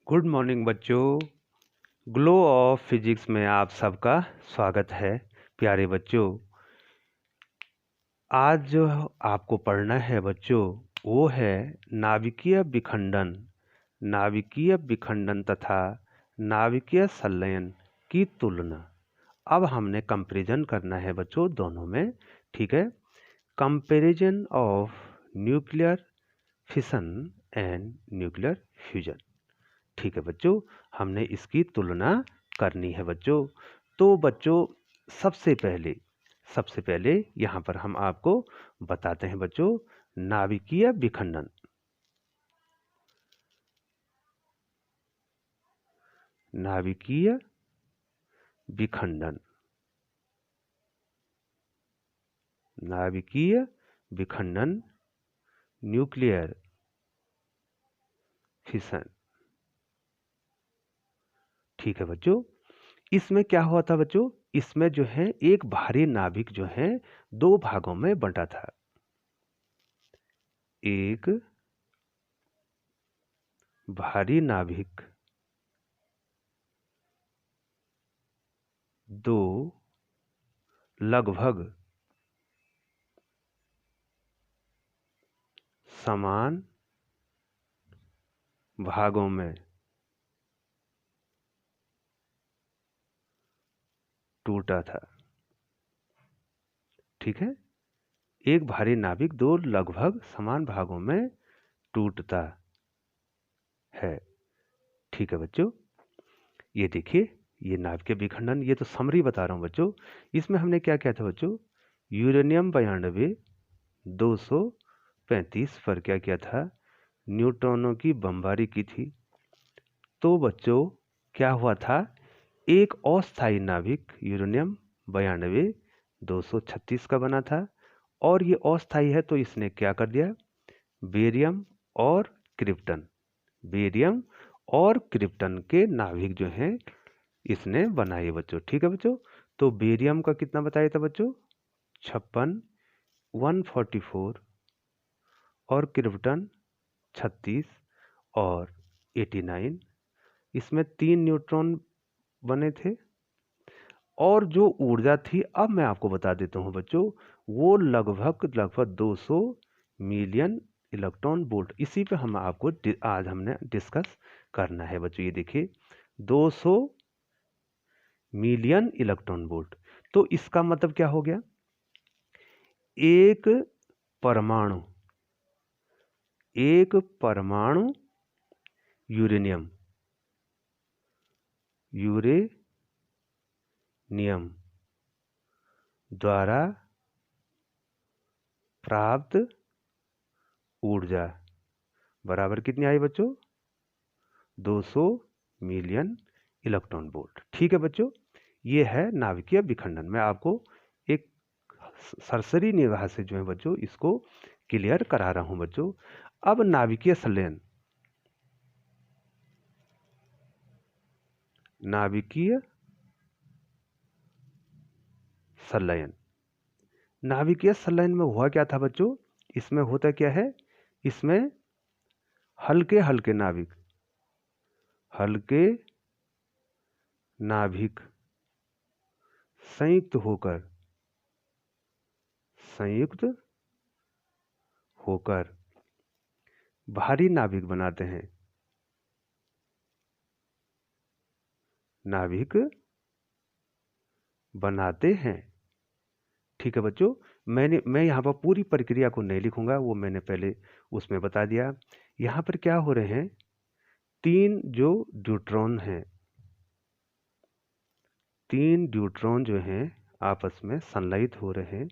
Good morning बच्चों। Glow of physics में आप सबका स्वागत है। प्यारे बच्चों, आज जो आपको पढ़ना है बच्चों वो है नाभिकीय विखंडन तथा नाभिकीय संलयन की तुलना। अब हमने कंपैरिजन करना है बच्चों दोनों में, ठीक है। Comparison of nuclear fission and nuclear fusion, ठीक है बच्चों। हमने इसकी तुलना करनी है बच्चों। तो बच्चों सबसे पहले यहाँ पर हम आपको बताते हैं बच्चों नाभिकीय विखंडन। नाभिकीय विखंडन, नाभिकीय विखंडन, न्यूक्लियर फिशन, ठीक है बच्चों। इसमें क्या हुआ था बच्चों, इसमें जो है एक भारी नाभिक जो है दो भागों में बंटा था। एक भारी नाभिक दो लगभग समान भागों में टूटा था, ठीक है। एक भारी नाभिक दो लगभग समान भागों में टूटता है, ठीक है बच्चों। ये देखिए, ये नाभिकीय विखंडन, ये तो समरी बता रहा हूं बच्चों। इसमें हमने क्या किया था बच्चों, यूरेनियम 92 235 पर क्या किया था, न्यूट्रॉनों की बमबारी की थी। तो बच्चों क्या हुआ था, एक अस्थायी नाभिक यूरेनियम 92 236 का बना था, और ये अस्थायी है तो इसने क्या कर दिया, बेरियम और क्रिप्टन, बेरियम और क्रिप्टन के नाभिक जो हैं इसने बनाए बच्चों, ठीक है बच्चों। तो बेरियम का कितना बताया था बच्चों, 56 144, और क्रिप्टन 36 और 89। इसमें 3 न्यूट्रॉन बने थे, और जो ऊर्जा थी अब मैं आपको बता देता हूं बच्चों, वो लगभग 200 मिलियन इलेक्ट्रॉन वोल्ट। इसी पे हम आपको आज हमने डिस्कस करना है बच्चों। ये देखिए 200 मिलियन इलेक्ट्रॉन वोल्ट। तो इसका मतलब क्या हो गया, एक परमाणु यूरेनियम द्वारा प्राप्त ऊर्जा बराबर कितनी आई बच्चों, 200 मिलियन इलेक्ट्रॉन वोल्ट, ठीक है बच्चों। ये है नाभिकीय विखंडन। मैं आपको एक सरसरी निगाह से जो है बच्चों इसको क्लियर करा रहा हूं बच्चों। अब नाभिकीय संलयन, नाभिकीय संलयन, नाभिकीय संलयन में हुआ क्या था बच्चों, इसमें होता क्या है, इसमें हल्के हल्के नाभिक संयुक्त होकर भारी नाभिक बनाते हैं, ठीक है बच्चों। मैं यहाँ पर पूरी प्रक्रिया को नहीं लिखूंगा, वो मैंने पहले उसमें बता दिया। यहाँ पर क्या हो रहे हैं, 3 जो न्यूट्रॉन हैं, 3 न्यूट्रॉन जो हैं आपस में संलयित हो रहे हैं,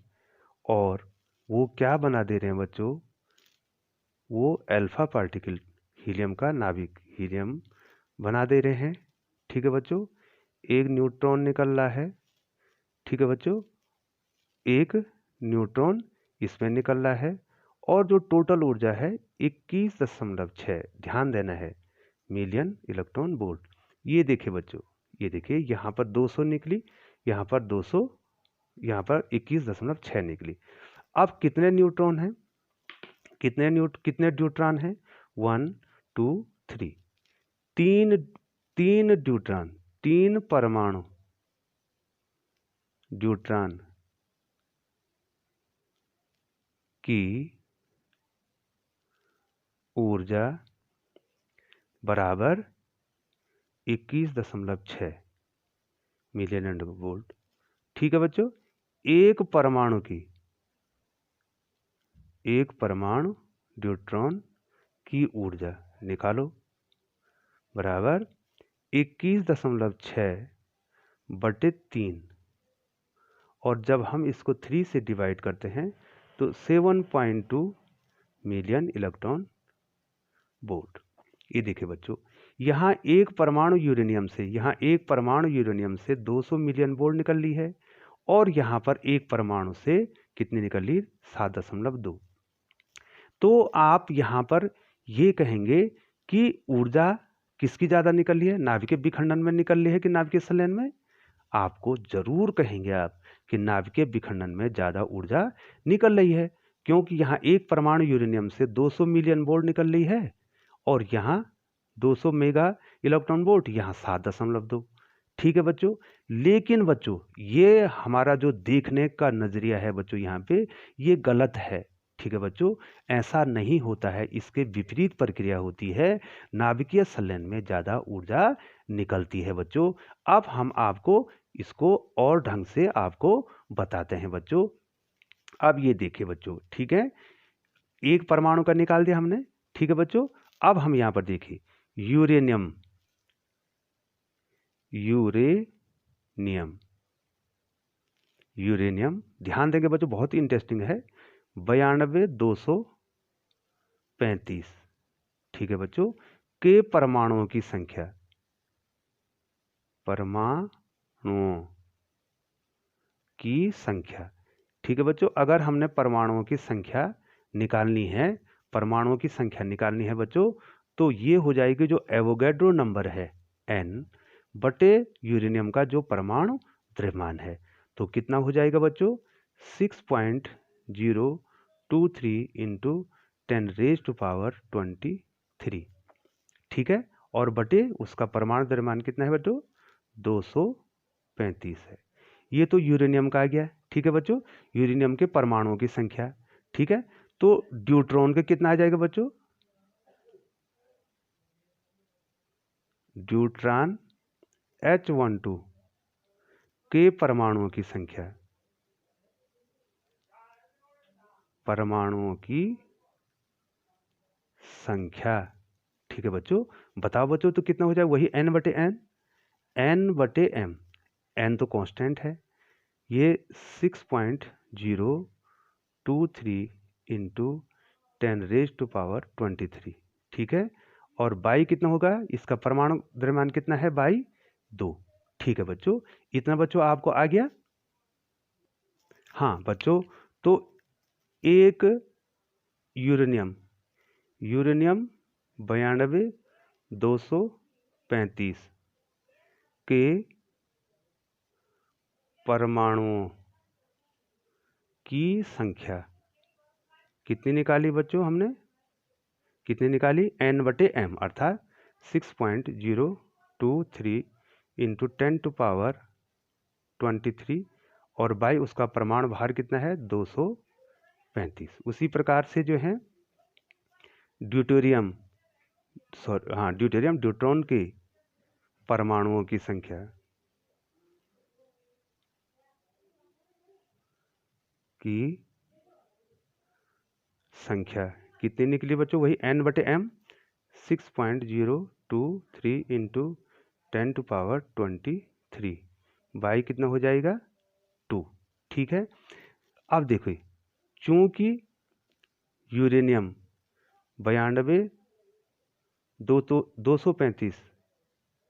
और वो क्या बना दे रहे हैं बच्चों, वो अल्फा पार्टिकल हीलियम का नाभिक हीलियम बना दे रहे हैं, ठीक है बच्चों। एक न्यूट्रॉन निकल रहा है, ठीक है बच्चों, एक न्यूट्रॉन इसमें निकल रहा है, और जो टोटल ऊर्जा है 21.6, ध्यान देना है, मिलियन इलेक्ट्रॉन वोल्ट। ये देखिए बच्चों, ये देखिए यहाँ पर 200 निकली, यहाँ पर 200, यहाँ पर 21.6 निकली। अब कितने न्यूट्रॉन हैं, कितने न्यूट्रॉन हैं, 1 2 3, तीन तीन ड्यूट्रॉन, तीन परमाणु ड्यूट्रॉन की ऊर्जा बराबर 21.6 मिलियन एंड वोल्ट। ठीक है बच्चों, एक परमाणु ड्यूट्रॉन की ऊर्जा निकालो बराबर 21.6 बटे 3, और जब हम इसको 3 से डिवाइड करते हैं तो 7.2 मिलियन इलेक्ट्रॉन वोल्ट। ये देखिए बच्चों, यहाँ एक परमाणु यूरेनियम से 200 मिलियन वोल्ट निकल ली है, और यहाँ पर एक परमाणु से कितनी निकल ली? 7.2। तो आप यहाँ पर ये कहेंगे कि ऊर्जा किसकी ज़्यादा निकल ली है? नाभिकीय विखंडन में निकल ली है कि नाभिकीय संलयन में? आपको जरूर कहेंगे आप कि नाभिकीय विखंडन में ज़्यादा ऊर्जा निकल रही है, क्योंकि यहाँ एक परमाणु यूरेनियम से 200 मिलियन वोल्ट निकल रही है, और यहाँ 200 मेगा इलेक्ट्रॉन वोल्ट, यहाँ 7.2। ठीक है बच्चों, लेकिन बच्चों ये हमारा जो देखने का नजरिया है बच्चों, यहाँ पे ये गलत है। ठीक है बच्चों, ऐसा नहीं होता है, इसके विपरीत प्रक्रिया होती है। नाभिकीय संलयन में ज़्यादा ऊर्जा निकलती है बच्चों। अब हम आपको इसको और ढंग से आपको बताते हैं बच्चों। अब ये देखिए बच्चों, ठीक है, एक परमाणु का निकाल दिया हमने। ठीक है बच्चों, अब हम यहाँ पर देखिए यूरेनियम ध्यान देंगे बच्चों, बहुत ही इंटरेस्टिंग है। 92,235। ठीक है बच्चों, के परमाणुओं की संख्या ठीक है बच्चों, अगर हमने परमाणुओं की संख्या निकालनी है बच्चों, तो ये हो जाएगी जो एवोगैड्रो नंबर है n बटे यूरेनियम का जो परमाणु द्रव्यमान है, तो कितना हो जाएगा बच्चों? 6.023 इंटू 10⁻23। ठीक है, और बटे उसका परमाणु द्रव्यमान कितना है बच्चों? 235 है। ये तो यूरेनियम का आ गया। ठीक है बच्चों, यूरेनियम के परमाणुओं की संख्या। ठीक है, तो ड्यूट्रॉन का कितना आ जाएगा बच्चों? ड्यूट्रॉन H12 के परमाणुओं की संख्या। ठीक है बच्चों, बताओ बच्चों, तो कितना हो जाएगा? वही n बटे m। n तो कांस्टेंट है, ये 6.023 इंटू 10⁻23। ठीक है, और बाई कितना होगा? इसका परमाणु द्रव्यमान कितना है? बाई 2। ठीक है बच्चों, इतना बच्चों आपको आ गया। हाँ बच्चों, तो एक यूरेनियम 92,235 के परमाणुओं की संख्या कितनी निकाली बच्चों? हमने कितनी निकाली? n बटे m, अर्थात 6.023 इंटू 10⁻23, और बाई उसका परमाणु भार कितना है? 235। उसी प्रकार से जो है ड्यूट्रॉन के परमाणुओं की संख्या कितनी निकली बच्चों? वही n बटे m, 6.023 इंटू 10⁻23, बाई कितना हो जाएगा? 2। ठीक है, अब देखो, चूंकि यूरेनियम 92,235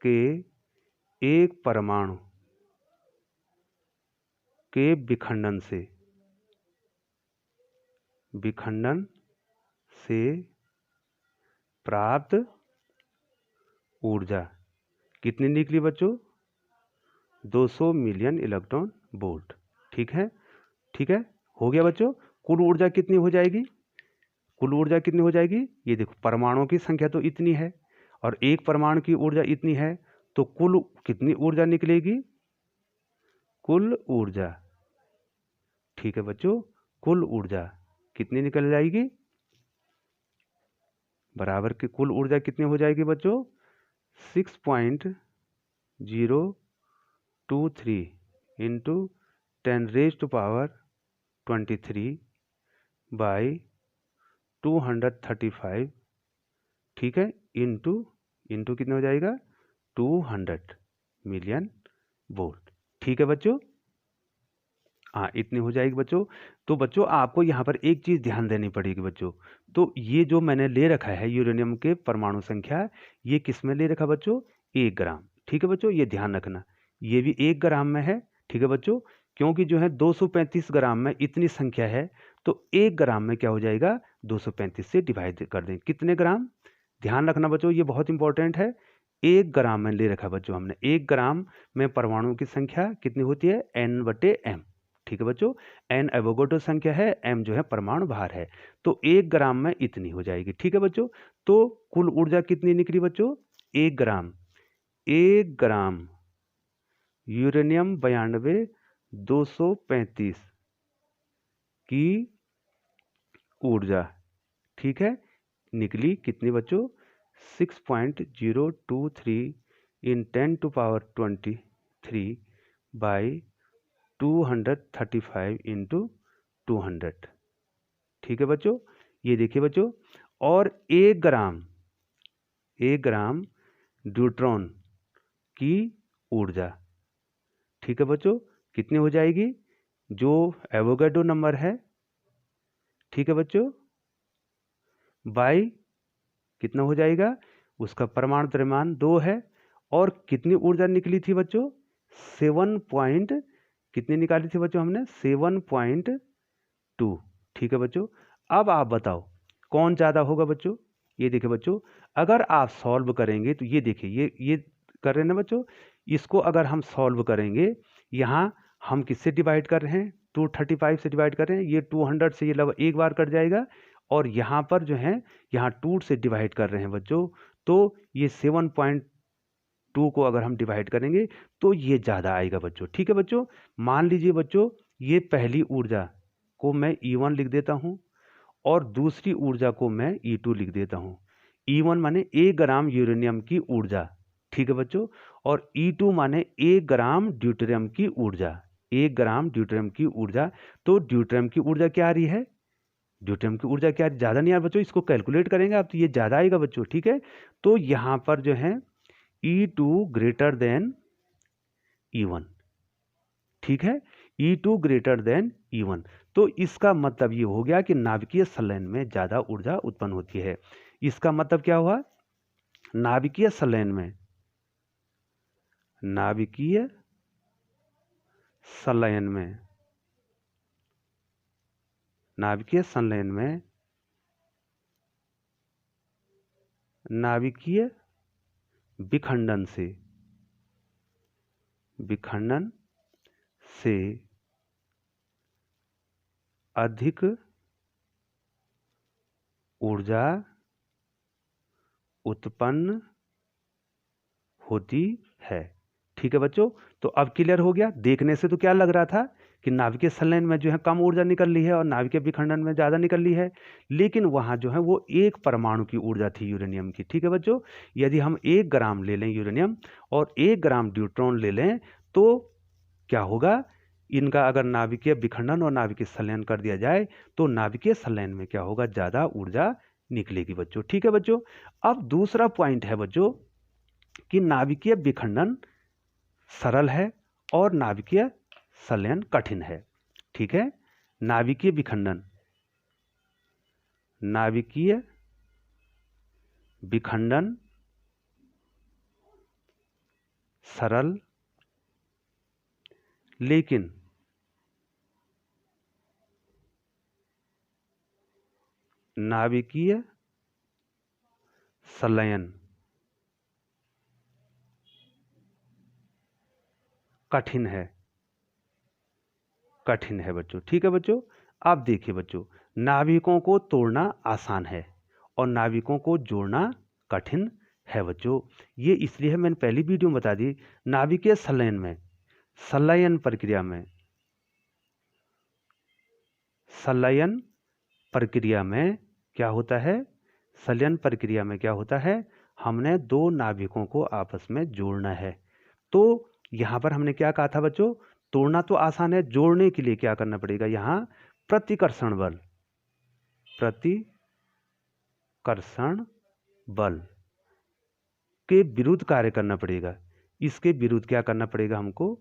के एक परमाणु के विखंडन से प्राप्त ऊर्जा कितनी निकली बच्चों? 200 मिलियन इलेक्ट्रॉन वोल्ट। ठीक है, हो गया बच्चों। कुल ऊर्जा कितनी हो जाएगी? ये देखो, परमाणुओं की संख्या तो इतनी है, और एक परमाणु की ऊर्जा इतनी है, तो कुल कितनी ऊर्जा निकलेगी? कुल ऊर्जा, ठीक है बच्चों, कुल ऊर्जा कितनी निकल जाएगी? बराबर की कुल ऊर्जा कितनी हो जाएगी बच्चों? 6.023 इंटू 10⁻23 बाई 235, ठीक है, इंटू कितना हो जाएगा? 200 मिलियन वोल्ट, ठीक है बच्चों। हाँ, इतनी हो जाएगी बच्चों। तो बच्चों आपको यहाँ पर एक चीज़ ध्यान देनी पड़ेगी बच्चों। तो ये जो मैंने ले रखा है यूरेनियम के परमाणु संख्या, ये किस में ले रखा बच्चों? 1 ग्राम, ठीक है बच्चों, ये ध्यान रखना। ये भी 1 ग्राम में है, ठीक है बच्चों, क्योंकि जो है 235 ग्राम में इतनी संख्या है, तो 1 ग्राम में क्या हो जाएगा? 235 से डिवाइड कर दें। कितने ग्राम? ध्यान रखना बच्चों, ये बहुत इंपॉर्टेंट है। 1 ग्राम में ले रखा बच्चों हमने। 1 ग्राम में परमाणुओं की संख्या कितनी होती है? N/m, ठीक है बच्चों। N एवोगाड्रो संख्या है, m जो है परमाणु भार है, तो 1 ग्राम में इतनी हो जाएगी, ठीक है बच्चों। तो कुल ऊर्जा कितनी निकली बच्चों? 1 ग्राम, 1 ग्राम यूरेनियम 92-235 की ऊर्जा, ठीक है, निकली कितनी बच्चों? 6.023 इन 10⁻23 बाई 235 इंटू 200, ठीक है बच्चों। ये देखिए बच्चों, और 1 ग्राम ड्यूट्रॉन की ऊर्जा, ठीक है बच्चों, कितनी हो जाएगी? जो एवोगाड्रो नंबर है, ठीक है बच्चों, बाई कितना हो जाएगा? उसका परमाणु द्रव्यमान 2 है, और कितनी ऊर्जा निकली थी बच्चों? 7 पॉइंट कितनी निकाली थी बच्चों हमने? 7.2, ठीक है बच्चों। अब आप बताओ कौन ज़्यादा होगा बच्चों? ये देखिए बच्चों, अगर आप सॉल्व करेंगे तो ये देखिए, ये कर रहे हैं ना बच्चों, इसको अगर हम सॉल्व करेंगे, यहाँ हम किससे डिवाइड कर रहे हैं? 235 से डिवाइड कर रहे हैं, ये 200 से ये लगभग एक बार कट जाएगा, और यहाँ पर जो है, यहाँ 2 से डिवाइड कर रहे हैं बच्चों, तो ये 7.2 को अगर हम डिवाइड करेंगे तो ये ज़्यादा आएगा बच्चों, ठीक है बच्चों। मान लीजिए बच्चों, ये पहली ऊर्जा को मैं E1 लिख देता हूँ, और दूसरी ऊर्जा को मैं E2 लिख देता हूँ। E1 माने 1 ग्राम यूरेनियम की ऊर्जा, ठीक है बच्चों, और E2 माने 1 ग्राम ड्यूटेरियम की ऊर्जा, 1 ग्राम ड्यूटेरियम की ऊर्जा। तो ड्यूटेरियम की ऊर्जा क्या आ रही है? ड्यूटेरियम की ऊर्जा क्या ज़्यादा नहीं आ बच्चों, इसको कैलकुलेट करेंगे आप तो ये ज़्यादा आएगा बच्चों, ठीक है। तो यहाँ पर जो है E2 ग्रेटर देन E1, ठीक है, E2 ग्रेटर देन E1। तो इसका मतलब ये हो गया कि नाभिकीय संलयन में ज़्यादा ऊर्जा उत्पन्न होती है। इसका मतलब क्या हुआ? नाभिकीय संलयन में, नाभिकीय संलयन में, नाभिकीय संलयन में, नाभिकीय विखंडन से, विखंडन से अधिक ऊर्जा उत्पन्न होती है, ठीक है बच्चों। तो अब क्लियर हो गया। देखने से तो क्या लग रहा था कि नाभिकीय संलयन में जो है कम ऊर्जा निकल रही है और नाभिकीय विखंडन में ज़्यादा निकल रही है, लेकिन वहाँ जो है वो 1 परमाणु की ऊर्जा थी यूरेनियम की, ठीक है बच्चों। यदि हम 1 ग्राम ले लें यूरेनियम और 1 ग्राम ड्यूट्रॉन ले लें, तो क्या होगा? इनका अगर नाभिकीय विखंडन और नाभिकीय संलयन कर दिया जाए, तो नाभिकीय संलयन में क्या होगा? ज़्यादा ऊर्जा निकलेगी बच्चों, ठीक है बच्चों। अब दूसरा पॉइंट है बच्चों कि नाभिकीय विखंडन सरल है और नाभिकीय संलयन कठिन है, ठीक है। नाभिकीय विखंडन, नाभिकीय विखंडन सरल, लेकिन नाभिकीय संलयन कठिन है, कठिन है बच्चों, ठीक है बच्चों। अब देखिए बच्चों, नाभिकों को तोड़ना आसान है और नाभिकों को जोड़ना कठिन है बच्चों। ये इसलिए है, मैंने पहली वीडियो में बता दी, नाभिकीय संलयन में, संलयन प्रक्रिया में, संलयन प्रक्रिया में क्या होता है, संलयन प्रक्रिया में क्या होता है, हमने दो नाभिकों को आपस में जोड़ना है। तो यहां पर हमने क्या कहा था बच्चों, तोड़ना तो आसान है, जोड़ने के लिए क्या करना पड़ेगा, यहां प्रतिकर्षण बल, प्रतिकर्षण बल के विरुद्ध कार्य करना पड़ेगा। इसके विरुद्ध क्या करना पड़ेगा, हमको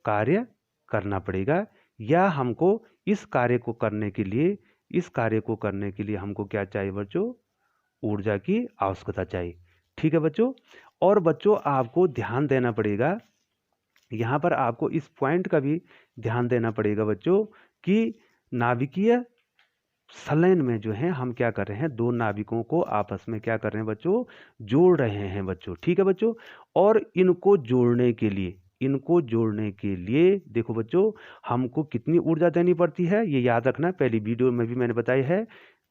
कार्य करना पड़ेगा, या हमको इस कार्य को करने के लिए, इस कार्य को करने के लिए हमको क्या चाहिए बच्चों, ऊर्जा की आवश्यकता चाहिए। ठीक है बच्चों। और बच्चों आपको ध्यान देना पड़ेगा, यहाँ पर आपको इस पॉइंट का भी ध्यान देना पड़ेगा बच्चों कि नाभिकीय संलयन में जो है हम क्या कर रहे हैं, दो नाभिकों को आपस में क्या कर रहे हैं बच्चों, जोड़ रहे हैं बच्चों। ठीक है बच्चों। और इनको जोड़ने के लिए, इनको जोड़ने के लिए देखो बच्चों हमको कितनी ऊर्जा देनी पड़ती है, ये याद रखना, पहली वीडियो में भी मैंने बताई है,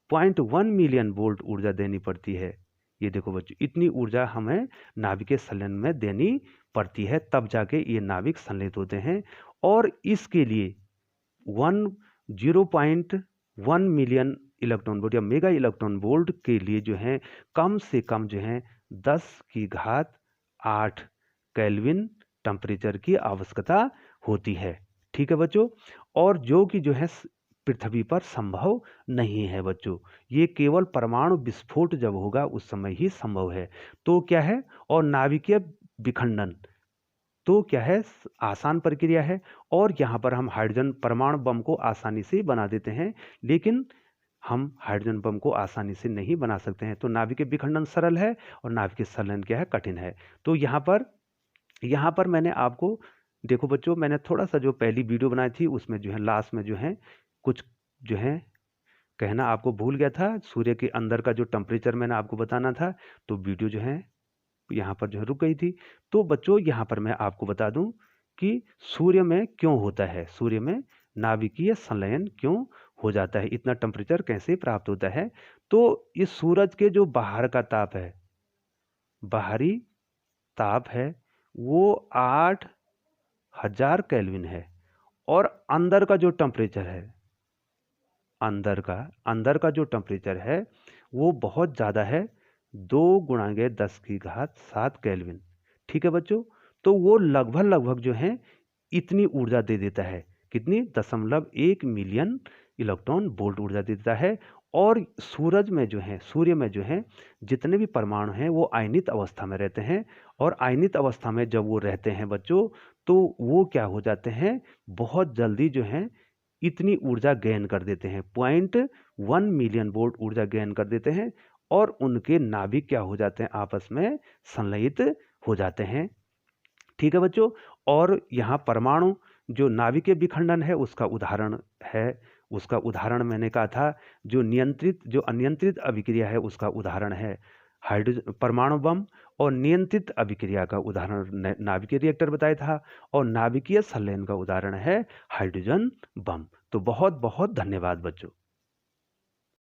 0.1 मिलियन वोल्ट ऊर्जा देनी पड़ती है। ये देखो बच्चों इतनी ऊर्जा हमें नाभिकीय संलयन में देनी पड़ती है, तब जाके ये नाभिक संलयित होते हैं। और इसके लिए 0.1 मिलियन इलेक्ट्रॉन वोल्ट या मेगा इलेक्ट्रॉन वोल्ट के लिए जो है कम से कम जो है 10⁸ केल्विन टेम्परेचर की आवश्यकता होती है। ठीक है बच्चों। और जो कि जो है पृथ्वी पर संभव नहीं है बच्चों, ये केवल परमाणु विस्फोट जब होगा उस समय ही संभव है। तो क्या है, और नाभिकीय विखंडन तो क्या है, आसान प्रक्रिया है। और यहाँ पर हम हाइड्रोजन परमाणु बम को आसानी से बना देते हैं, लेकिन हम हाइड्रोजन बम को आसानी से नहीं बना सकते हैं। तो नाभिकीय विखंडन सरल है और नाभिकीय संलयन क्या है, कठिन है। तो यहाँ पर मैंने आपको देखो बच्चों, मैंने थोड़ा सा जो पहली वीडियो बनाई थी उसमें जो है लास्ट में जो है कुछ जो है कहना आपको भूल गया था, सूर्य के अंदर का जो टेम्परेचर मैंने आपको बताना था, तो वीडियो जो है यहाँ पर जो है रुक गई थी। तो बच्चों यहाँ पर मैं आपको बता दूं कि सूर्य में क्यों होता है, सूर्य में नाभिकीय संलयन क्यों हो जाता है, इतना टेम्परेचर कैसे प्राप्त होता है। तो इस सूरज के जो बाहर का ताप है, बाहरी ताप है, वो 8000 केल्विन है। और अंदर का जो टेम्परेचर है, अंदर का जो टेम्परेचर है वो बहुत ज़्यादा है, 2 × 10⁷ केल्विन। ठीक है बच्चों। तो वो लगभग जो है इतनी ऊर्जा दे देता है, कितनी, 0.1 मिलियन इलेक्ट्रॉन वोल्ट ऊर्जा दे देता है। और सूर्य में जो है जितने भी परमाणु हैं वो आयनित अवस्था में रहते हैं। और आयनित अवस्था में जब वो रहते हैं बच्चों, तो वो क्या हो जाते हैं, बहुत जल्दी जो है इतनी ऊर्जा गेन कर देते हैं, 0.1 मिलियन वोल्ट ऊर्जा गेन कर देते हैं। और उनके नाभिक क्या हो जाते हैं, आपस में संलयित हो जाते हैं। ठीक है बच्चों। और यहाँ परमाणु जो नाभिकीय विखंडन है उसका उदाहरण है, उसका उदाहरण मैंने कहा था, जो अनियंत्रित अभिक्रिया है उसका उदाहरण है हाइड्रोजन परमाणु बम। और नियंत्रित अभिक्रिया का उदाहरण नाभिकीय रिएक्टर बताया था। और नाभिकीय संलयन का उदाहरण है हाइड्रोजन बम। तो बहुत बहुत धन्यवाद बच्चों।